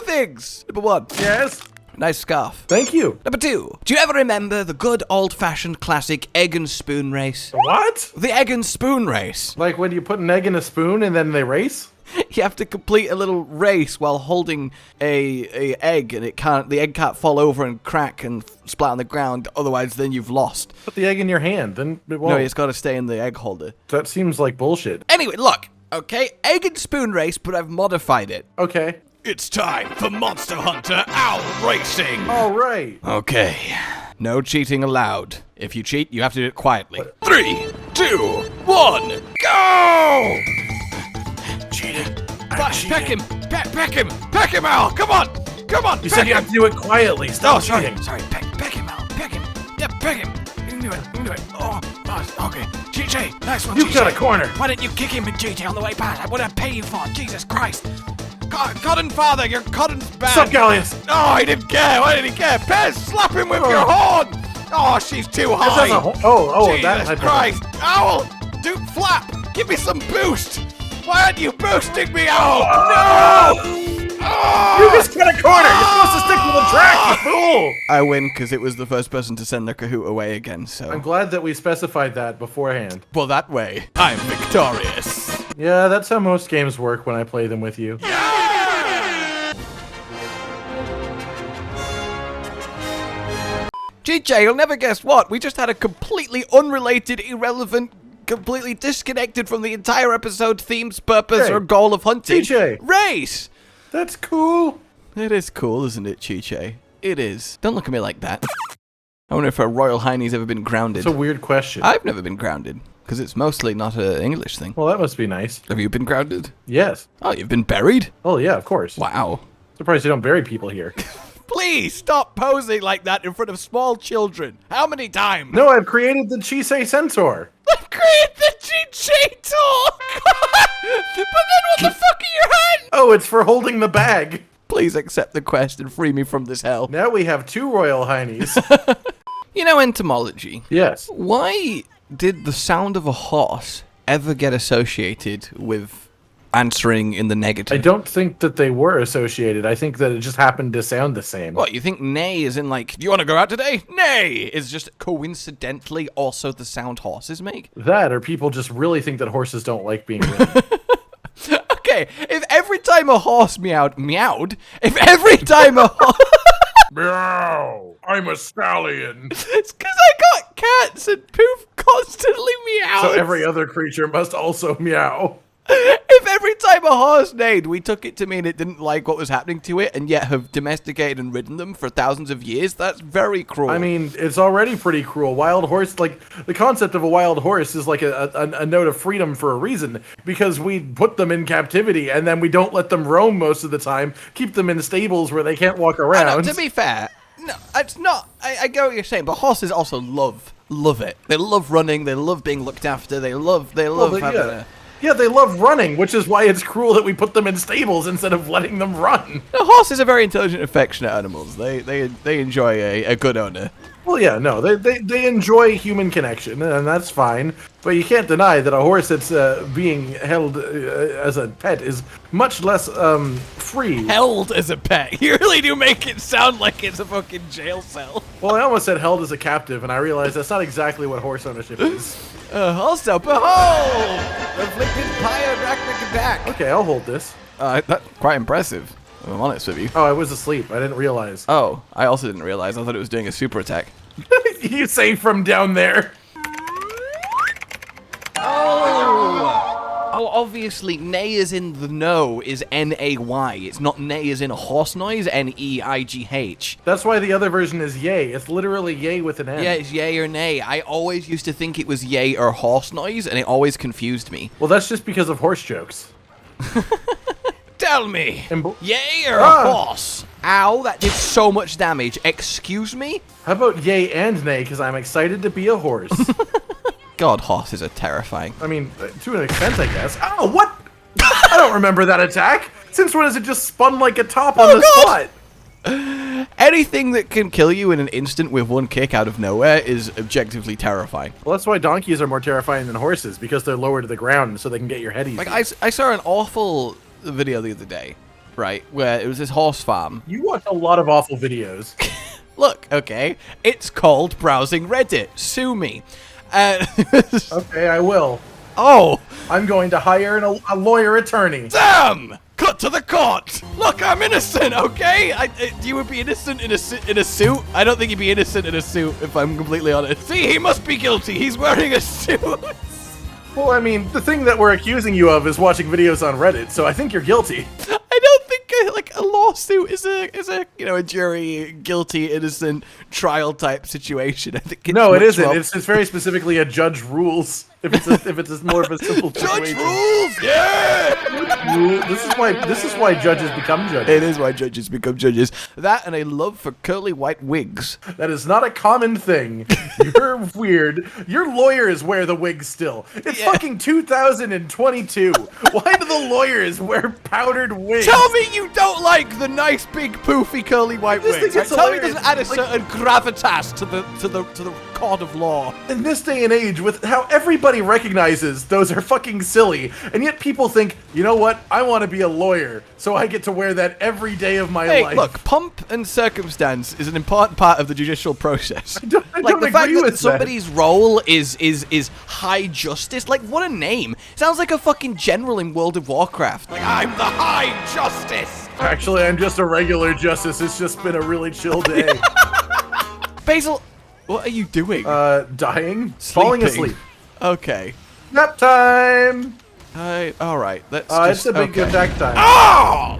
Two things. Number one. Yes? Nice scarf. Thank you. Number two. Do you ever remember the good old-fashioned classic egg and spoon race? What? The egg and spoon race. Like when you put an egg in a spoon and then they race? You have to complete a little race while holding a egg, and the egg can't fall over and crack and splat on the ground. Otherwise, then you've lost. Put the egg in your hand, then it won't. No, it's got to stay in the egg holder. That seems like bullshit. Anyway, look. Okay, egg and spoon race, but I've modified it. Okay. It's time for Monster Hunter Owl Racing. All right. Okay. No cheating allowed. If you cheat, you have to do it quietly. 3, 2, 1, go! Cheating. Peck him! Peck him! Peck him, Owl! Come on! Come on! You said you have to do it quietly. Stop cheating. Sorry. Peck him, Owl! Peck him! Yeah, peck him! You can do it. Oh, okay. GJ, nice one, You've got a corner. Why didn't you kick him in GJ on the way past? I would have paid you for it. Jesus Christ. Cotton father, your cotton's bad. Sup, Gallius? Oh, he didn't care. Why did he care? Pez, slap him with your horn. Oh, she's too high. Jesus that Christ. Owl, do flap. Give me some boost. Why aren't you boosting me, Owl? No! You just got a corner. You're supposed to stick to the track, you fool. I win because it was the first person to send their Kahoot away again, so. I'm glad that we specified that beforehand. Well, that way, I'm victorious. Yeah, that's how most games work when I play them with you. GJ, you'll never guess what. We just had a completely unrelated, irrelevant, completely disconnected from the entire episode theme's purpose or goal of hunting. GJ. Race! That's cool. It is cool, isn't it, Chiche? It is. Don't look at me like that. I wonder if a Royal Hiney's ever been grounded. It's a weird question. I've never been grounded, because it's mostly not an English thing. Well, that must be nice. Have you been grounded? Yes. Oh, you've been buried? Oh, yeah, of course. Wow. Surprised you don't bury people here. Please stop posing like that in front of small children. How many times? No, I've created the Chisei Centaur. I've created the Chiche talk! But then what the fuck are your hands? Oh, it's for holding the bag. Please accept the quest and free me from this hell. Now we have 2 Royal Heinies. You know entomology? Yes. Why did the sound of a horse ever get associated with answering in the negative? I don't think that they were associated. I think that it just happened to sound the same. What, you think neigh is in like, do you want to go out today? Neigh is just coincidentally also the sound horses make? That, or people just really think that horses don't like being ridden. Okay, if every time a horse meowed, if every time a horse... Meow! I'm a stallion. It's because I got cats and Poof constantly meows. So every other creature must also meow. If every time a horse neighed, we took it to mean it didn't like what was happening to it, and yet have domesticated and ridden them for thousands of years, that's very cruel. I mean, it's already pretty cruel. Wild horse, like, the concept of a wild horse is like a note of freedom for a reason, because we put them in captivity, and then we don't let them roam most of the time, keep them in stables where they can't walk around. I know, to be fair, no, it's not, I get what you're saying, but horses also love it. They love running, they love being looked after, they love having a... Yeah, they love running, which is why it's cruel that we put them in stables instead of letting them run. No, horses are very intelligent, affectionate animals. They enjoy a good owner. Well, yeah, no, they enjoy human connection, and that's fine. But you can't deny that a horse that's being held as a pet is much less free. Held as a pet? You really do make it sound like it's a fucking jail cell. Well, I almost said held as a captive, and I realized that's not exactly what horse ownership is. Also, behold! Afflicted Pyre Rakna Kadaki. Okay, I'll hold this. That's quite impressive, if I'm honest with you. Oh, I was asleep. I didn't realize. Oh, I also didn't realize. I thought it was doing a super attack. You say from down there. Oh, obviously, neigh as in the no is N-A-Y. It's not neigh as in a horse noise, N-E-I-G-H. That's why the other version is yay. It's literally yay with an N. Yeah, it's yay or nay. I always used to think it was yay or horse noise, and it always confused me. Well, that's just because of horse jokes. Tell me, yay or horse? Ow, that did so much damage. Excuse me? How about yay and nay, because I'm excited to be a horse. God, horses are terrifying. I mean, to an extent, I guess. Oh, what? I don't remember that attack. Since when has it just spun like a top on the spot? Anything that can kill you in an instant with one kick out of nowhere is objectively terrifying. Well, that's why donkeys are more terrifying than horses, because they're lower to the ground so they can get your headies. Like, I saw an awful video the other day, right, where it was this horse farm. You watch a lot of awful videos. Look, okay, it's called browsing Reddit. Sue me. Okay, I will. Oh! I'm going to hire a lawyer attorney. Damn! Cut to the court! Look, I'm innocent, okay? You would be innocent in a suit? I don't think you'd be innocent in a suit, if I'm completely honest. See, he must be guilty. He's wearing a suit. Well, I mean, the thing that we're accusing you of is watching videos on Reddit, so I think you're guilty. I don't think like a lawsuit is a you know, a jury guilty innocent trial type situation. I think it's No, it isn't. more- It's very specifically a judge rules. If it's more of a simple Judge situation. rules, yeah. This is why judges become judges. It is why judges become judges. That and a love for curly white wigs. That is not a common thing. You're weird. Your lawyers wear the wigs still. It's fucking 2022. Why do the lawyers wear powdered wigs? Tell me you don't like the nice big poofy curly white just wigs. think it's Right? Tell me it hilarious. doesn't add a Like- certain gravitas to the court of law. In this day and age, with how everybody recognizes those are fucking silly, and yet people think, you know what? I want to be a lawyer, so I get to wear that every day of my Hey, life. look, pomp and circumstance is an important part of the judicial process. I don't Like the fact agree that with that. somebody's role is high justice. Like, what a name! Sounds like a fucking general in World of Warcraft. Like, I'm the High Justice. Actually, I'm just a regular justice. It's just been a really chill day. Basil, what are you doing? Dying? Falling Sleeping. asleep. Okay. Nap time! All right. Let's It's just. the big okay. attack time. Oh!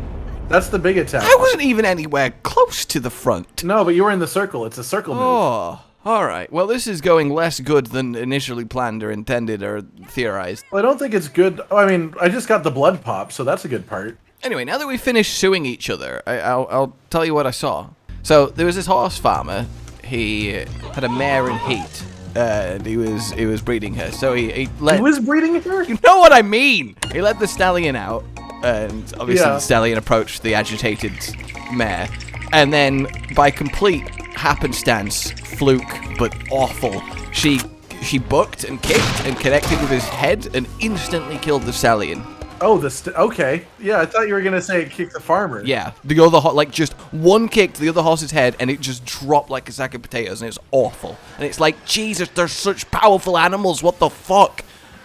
That's the big attack. I wasn't even anywhere close to the front. No, but you were in the circle. It's a circle move. Oh, all right. Well, this is going less good than initially planned or intended or theorized. Well, I don't think it's good. Oh, I mean, I just got the blood pop, so that's a good part. Anyway, now that we've finished suing each other, I'll tell you what I saw. So there was this horse farmer. He had a mare in heat, and he was breeding her. So he let. Who is breeding her? You know what I mean? He let the stallion out, and obviously Yeah. the stallion approached the agitated mare, and then by complete happenstance, fluke but awful, she bucked and kicked and connected with his head and instantly killed the stallion. Oh, okay. Yeah, I thought you were gonna say it kicked the farmer. Yeah, the other like just one kick to the other horse's head, and it just dropped like a sack of potatoes, and it's awful. And it's like, Jesus, they're such powerful animals. What the fuck?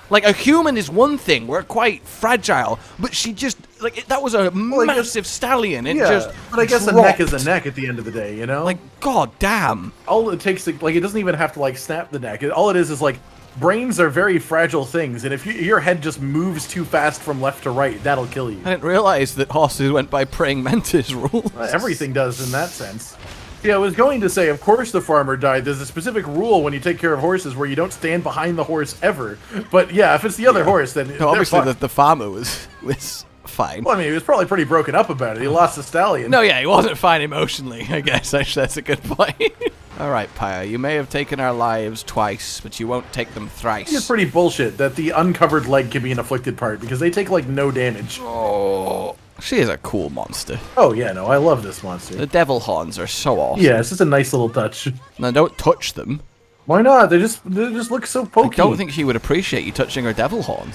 Like, a human is one thing, we're quite fragile, but she just like that was a I guess- massive stallion. It Yeah, just but I guess dropped. a neck is a neck at the end of the day, you know? Like, god damn. all it takes to, like, it doesn't even have to, like, snap the neck. All it is like, brains are very fragile things, and if your head just moves too fast from left to right, that'll kill you. I didn't realize that horses went by praying mantis rules. Everything does in that sense. Yeah, I was going to say, of course the farmer died. There's a specific rule when you take care of horses where you don't stand behind the horse ever. But yeah, if it's the other horse, then No, obviously they're fucked. the farmer was fine. Well, I mean, he was probably pretty broken up about it. He lost the stallion. No, yeah, he wasn't fine emotionally, I guess. Actually, that's a good point. All right, Pyre, you may have taken our lives twice, but you won't take them thrice. It's pretty bullshit that the uncovered leg can be an afflicted part because they take, like, no damage. Oh, she is a cool monster. Oh, yeah, no, I love this monster. The devil horns are so awesome. Yeah, it's just a nice little touch. Now, don't touch them. Why not? They just look so I pokey. don't think she would appreciate you touching her devil horn.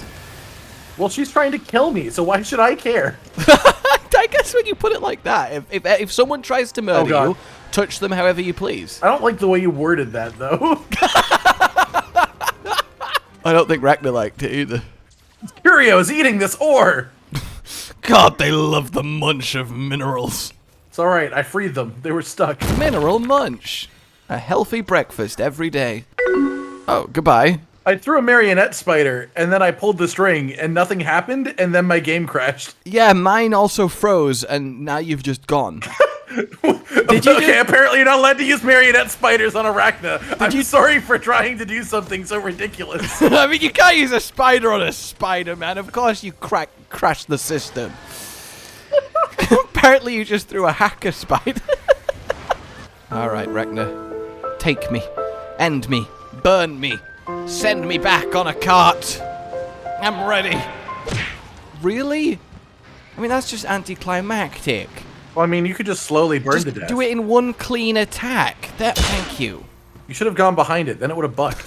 Well, she's trying to kill me, so why should I care? I guess when you put it like that, if someone tries to murder God. you, touch them however you please. I don't like the way you worded that, though. I don't think Rakna liked it either. Curio's eating this ore! God, they love the munch of minerals. It's alright, I freed them. They were stuck. Mineral munch. A healthy breakfast every day. Oh, goodbye. I threw a marionette spider, and then I pulled the string, and nothing happened, and then my game crashed. Yeah, mine also froze, and now you've just gone. Did you Okay, apparently you're not allowed to use marionette spiders on Arachna. I'm you- sorry for trying to do something so ridiculous. I mean, you can't use a spider on a spider, man. Of course you crashed the system. Apparently you just threw a hacker spider. Alright, Rakna. Take me. End me. Burn me. Send me back on a cart. I'm ready. Really? I mean, that's just anticlimactic. Well, I mean, you could just slowly burn Just to death. do it in one clean attack. Thank you. You should have gone behind it, then it would have bucked.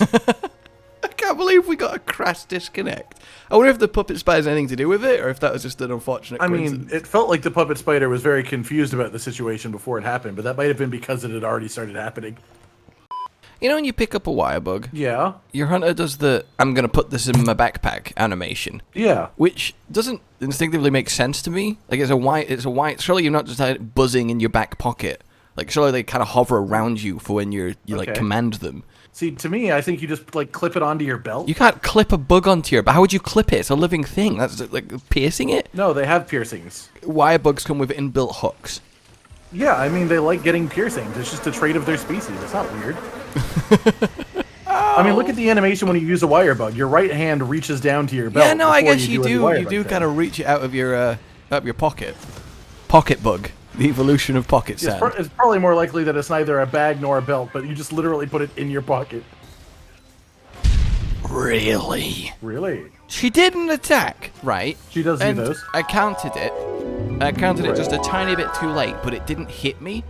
Come can't believe we got a crass disconnect. I wonder if the puppet spider has anything to do with it, or if that was just an unfortunate coincidence. It felt like the puppet spider was very confused about the situation before it happened, but that might have been because it had already started happening. You know when you pick up a wire bug? Yeah. Your hunter does the, I'm going to put this in my backpack animation. Yeah. Which doesn't instinctively make sense to me. Like, it's a wire, surely you're not just buzzing in your back pocket. Like, surely they kind of hover around you for when you like, command them. See, to me, I think you just, like, clip it onto your belt. You can't clip a bug onto your belt. How would you clip it? It's a living thing. That's, like, piercing it? No, they have piercings. Wire bugs come with inbuilt hooks. Yeah, I mean, they like getting piercings. It's just a trait of their species. It's not weird. I mean, look at the animation when you use a wire bug. Your right hand reaches down to your belt. Yeah, no, I guess you do. You do kind of reach it out of your pocket. Pocket bug. The evolution of pocket sand. It's probably more likely that it's neither a bag nor a belt, but you just literally put it in your pocket. Really? Really? She did an attack, right? She does do those. I counted it. I counted it just a tiny bit too late, but it didn't hit me.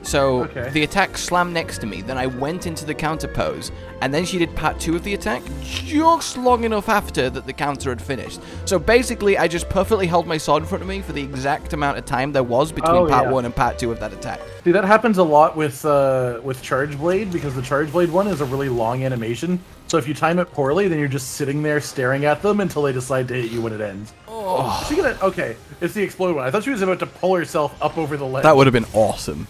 So the attack slammed next to me, then I went into the counter pose, and then she did part 2 of the attack, just long enough after that the counter had finished. So basically, I just perfectly held my sword in front of me for the exact amount of time there was between part 1 and part 2 of that attack. See, that happens a lot with Charge Blade, because the Charge Blade one is a really long animation. So if you time it poorly, then you're just sitting there staring at them until they decide to hit you when it ends. Oh. Is she gonna... Okay, it's the explode one. I thought she was about to pull herself up over the ledge. That would have been awesome.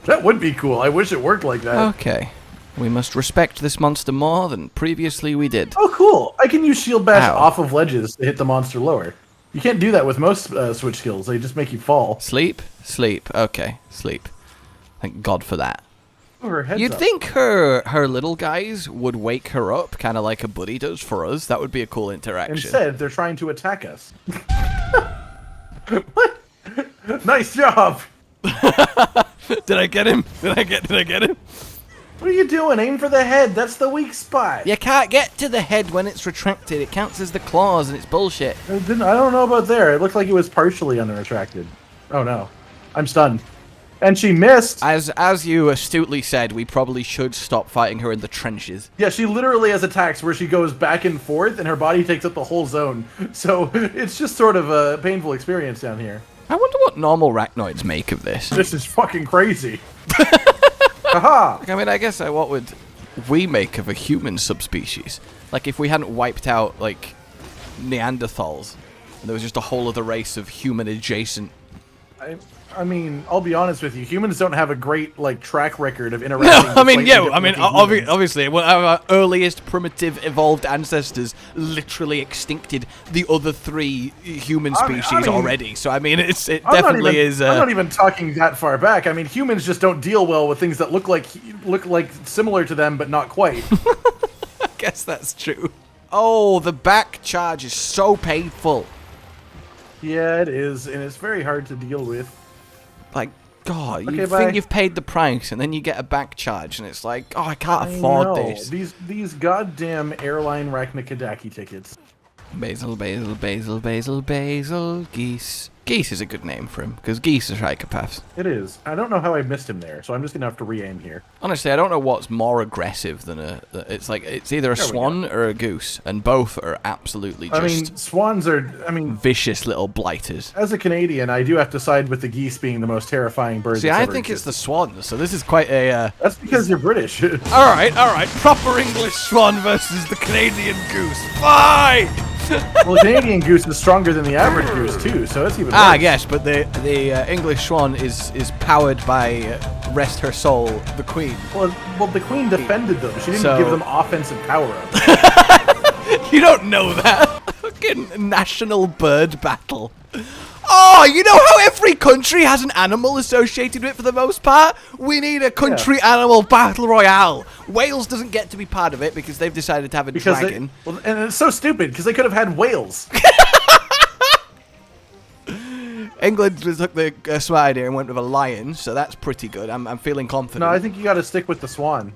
That would be cool. I wish it worked like that. Okay. We must respect this monster more than previously we did. Oh, cool. I can use Shield Bash off of ledges to hit the monster lower. You can't do that with most switch skills. They just make you fall. Sleep? Sleep. Okay, sleep. Thank God for that. Oh, her head's You'd up. think her little guys would wake her up, kind of like a buddy does for us. That would be a cool interaction. Instead, they're trying to attack us. What? Nice job! Did I get him? Did I get him? What are you doing? Aim for the head. That's the weak spot. You can't get to the head when it's retracted. It counts as the claws, and it's bullshit. I don't know about there. It looked like it was partially under-retracted. Oh, no. I'm stunned. And she missed. As you astutely said, we probably should stop fighting her in the trenches. Yeah, she literally has attacks where she goes back and forth, and her body takes up the whole zone. So it's just sort of a painful experience down here. I wonder what normal arachnoids make of this. This is fucking crazy. Haha! I mean, I guess what would we make of a human subspecies? Like, if we hadn't wiped out, like, Neanderthals, and there was just a whole other race of human-adjacent... I mean, I'll be honest with you. Humans don't have a great, like, track record of interacting. No, I mean, yeah, I mean, obviously, one of our earliest primitive evolved ancestors literally extincted the other 3 human species already. So, I mean, it definitely is... I'm not even talking that far back. I mean, humans just don't deal well with things that look like similar to them, but not quite. I guess that's true. Oh, the back charge is so painful. Yeah, it is, and it's very hard to deal with. Like, God, you think you've paid the price, and then you get a back charge, and it's like, oh, I can't afford this. These goddamn airline Rakna Kadaki tickets. Basil, geese. Geese is a good name for him, because geese are psychopaths. It is. I don't know how I missed him there, so I'm just going to have to re-aim here. Honestly, I don't know what's more aggressive than it's either a swan or a goose, and both are absolutely just... I mean, swans are, vicious little blighters. As a Canadian, I do have to side with the geese being the most terrifying bird. See, I think it's the swan, so this is quite a... That's because you're British. Alright. Proper English swan versus the Canadian goose. Fine! Well, the Canadian goose is stronger than the average goose too, so it's even worse. Yes, but the English swan is powered by, rest her soul, the Queen. Well, the Queen defended them. She didn't give them offensive power-up. You don't know that. Fucking national bird battle. Oh, you know how every country has an animal associated with it for the most part? We need a country animal battle royale. Wales doesn't get to be part of it because they've decided to have a dragon. And it's so stupid because they could have had whales. England took the smart idea and went with a lion, so that's pretty good. I'm feeling confident. No, I think you got to stick with the swan.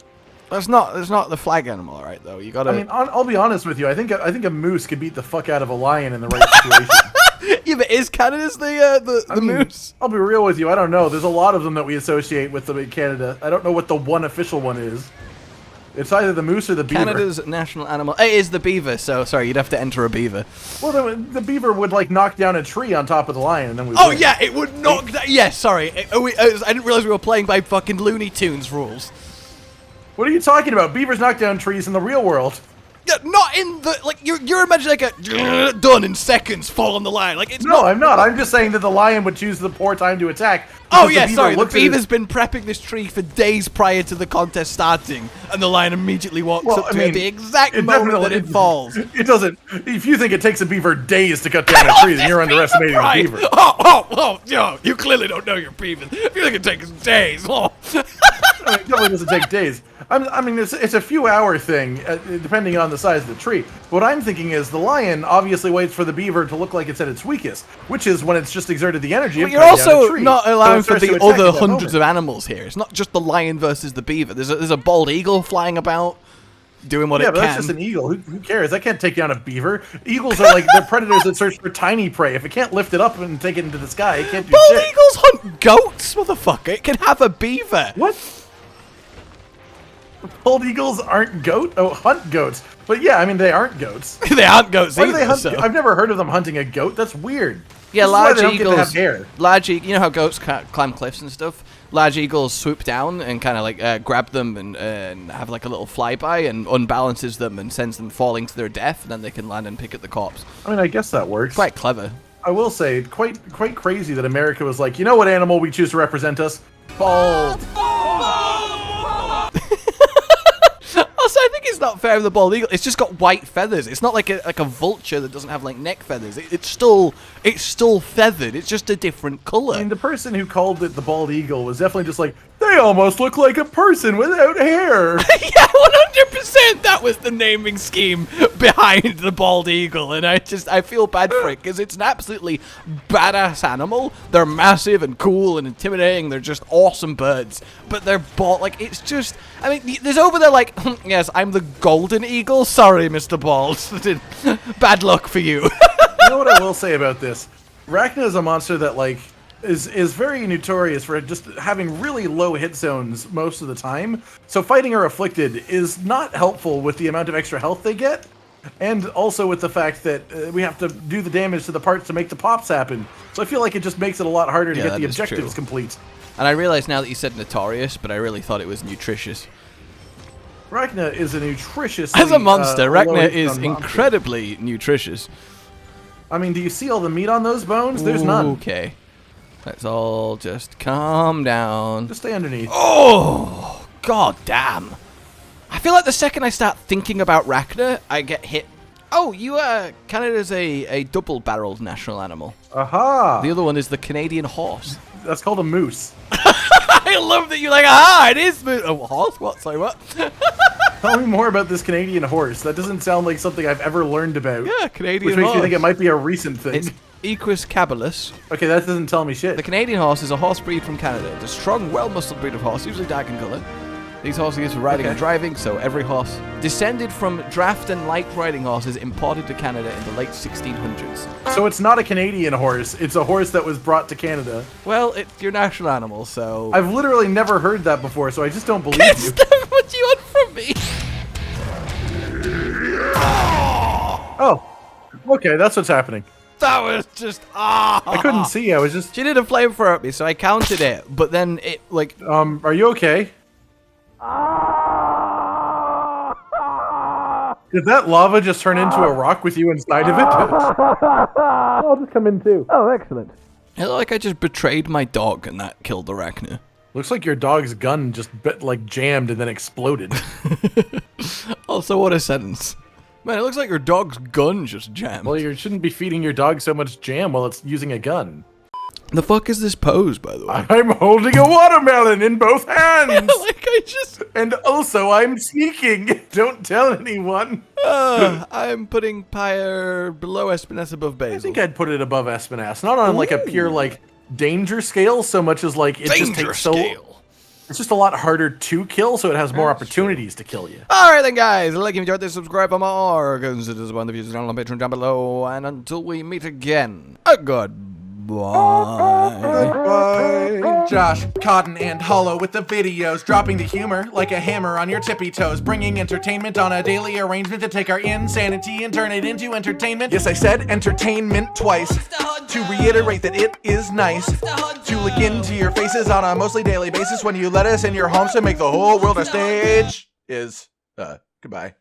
That's not the flag animal, right? Though you got to. I mean, I'll be honest with you. I think a moose could beat the fuck out of a lion in the right situation. Yeah, but is Canada's the moose? I'll be real with you. I don't know. There's a lot of them that we associate with them in Canada. I don't know what the one official one is. It's either the moose or the beaver. Canada's national animal. It is the beaver, so sorry, you'd have to enter a beaver. Well, the beaver would, like, knock down a tree on top of the lion, and then we Oh, win. yeah, it would knock that. Yeah, sorry. I didn't realize we were playing by fucking Looney Tunes rules. What are you talking about? Beavers knock down trees in the real world. Yeah, not in the, like, you're imagining like a done in seconds, fall on the line. Like, it's No, I'm not. I'm just saying that the lion would choose the poor time to attack. Oh, because yeah, beaver sorry. The looks at beaver's been prepping this tree for days prior to the contest starting, and the lion immediately walks up to it at the exact moment that it falls. It doesn't. If you think it takes a beaver days to cut down a tree, then you're underestimating the Right. beaver. Oh, yo, you clearly don't know your beaver. If you think it takes days, oh. I mean, it definitely doesn't take days. I mean, it's a few-hour thing, depending on the size of the tree. What I'm thinking is the lion obviously waits for the beaver to look like it's at its weakest, which is when it's just exerted the energy. But you're also not allowing for the other hundreds of animals here. It's not just the lion versus the beaver. There's a bald eagle flying about, doing what it can. Yeah, but that's just an eagle. Who cares? That can't take down a beaver. Eagles are like they're predators that search for tiny prey. If it can't lift it up and take it into the sky, it can't do Bald shit. eagles hunt goats, motherfucker. It can have a beaver. What? Bald eagles aren't hunt goats. But yeah, I mean, they aren't goats. They aren't goats Why do either. they hunt? So. I've never heard of them hunting a goat. That's weird. Yeah, This is why large they don't get to eagles. have hair. You know how goats climb cliffs and stuff. Large eagles swoop down and kind of like grab them and have like a little flyby and unbalances them and sends them falling to their death, and then they can land and pick at the corpse. I mean, I guess that works. Quite clever. I will say, quite crazy that America was like, you know what animal we choose to represent us? Bald. Also, I think it's not fair with the bald eagle. It's just got white feathers. It's not like a vulture that doesn't have like neck feathers. It's still feathered. It's just a different color. I mean, the person who called it the bald eagle was definitely just like, they almost look like a person without hair. Yeah, 100%. That was the naming scheme behind the bald eagle, and I feel bad for it because it's an absolutely badass animal. They're massive and cool and intimidating. They're just awesome birds, but they're bald. Like, it's just, I mean, there's over there like, yes, I'm the golden eagle. Sorry, Mr. Bald. Bad luck for you. You know what I will say about this? Rakna is a monster that like is very notorious for just having really low hit zones most of the time. So fighting her afflicted is not helpful with the amount of extra health they get, and also with the fact that we have to do the damage to the parts to make the pops happen. So I feel like it just makes it a lot harder to get the objectives complete. And I realize now that you said notorious, but I really thought it was nutritious. Rakna is a nutritious. As a monster, Rakna is incredibly nutritious. I mean, do you see all the meat on those bones? There's none. Okay. Let's all just calm down. Just stay underneath. Oh, god damn. I feel like the second I start thinking about Rakna, I get hit. Oh, Canada's a double-barreled national animal. Aha! The other one is the Canadian horse. That's called a moose. I love that you're like, aha, it is a horse? What? Sorry, what? Tell me more about this Canadian horse. That doesn't sound like something I've ever learned about. Yeah, Canadian Which makes horse. me think it might be a recent thing. It's Equus caballus. Okay, that doesn't tell me shit. The Canadian horse is a horse breed from Canada. It's a strong, well-muscled breed of horse, usually dark in colour. These horses are used for riding and driving, so every horse descended from draft and light riding horses imported to Canada in the late 1600s. So it's not a Canadian horse. It's a horse that was brought to Canada. Well, it's your national animal, so... I've literally never heard that before, so I just don't believe you. What do you want from me? Oh, okay, that's what's happening. That was just... Ah! I couldn't see. I was just... She did a flamethrower at me, so I counted it, but then it, like... Are you okay? Did that lava just turn into a rock with you inside of it? I'll just come in too. Oh, excellent. It looked like I just betrayed my dog and that killed the Rakna. Looks like your dog's gun just jammed and then exploded. Also, what a sentence. Man, it looks like your dog's gun just jammed. Well, you shouldn't be feeding your dog so much jam while it's using a gun. The fuck is this pose, by the way? I'm holding a watermelon in both hands! Like I just... And also, I'm sneaking! Don't tell anyone! I'm putting Pyre below Espinasse above Basil. I think I'd put it above Espinasse. Not on like a pure danger scale so much as like it just takes it's just a lot harder to kill, so it has more opportunities to kill you. Alright then, guys, like if you enjoyed this, subscribe for more. Consider one of you on Patreon down below, and until we meet again, a goodbye. Goodbye. Josh, Cotton, and Hollow with the videos, dropping the humor like a hammer on your tippy toes, bringing entertainment on a daily arrangement to take our insanity and turn it into entertainment. Yes, I said entertainment twice, to reiterate that it is nice to look into your faces on a mostly daily basis when you let us in your homes to make the whole world a stage. Goodbye.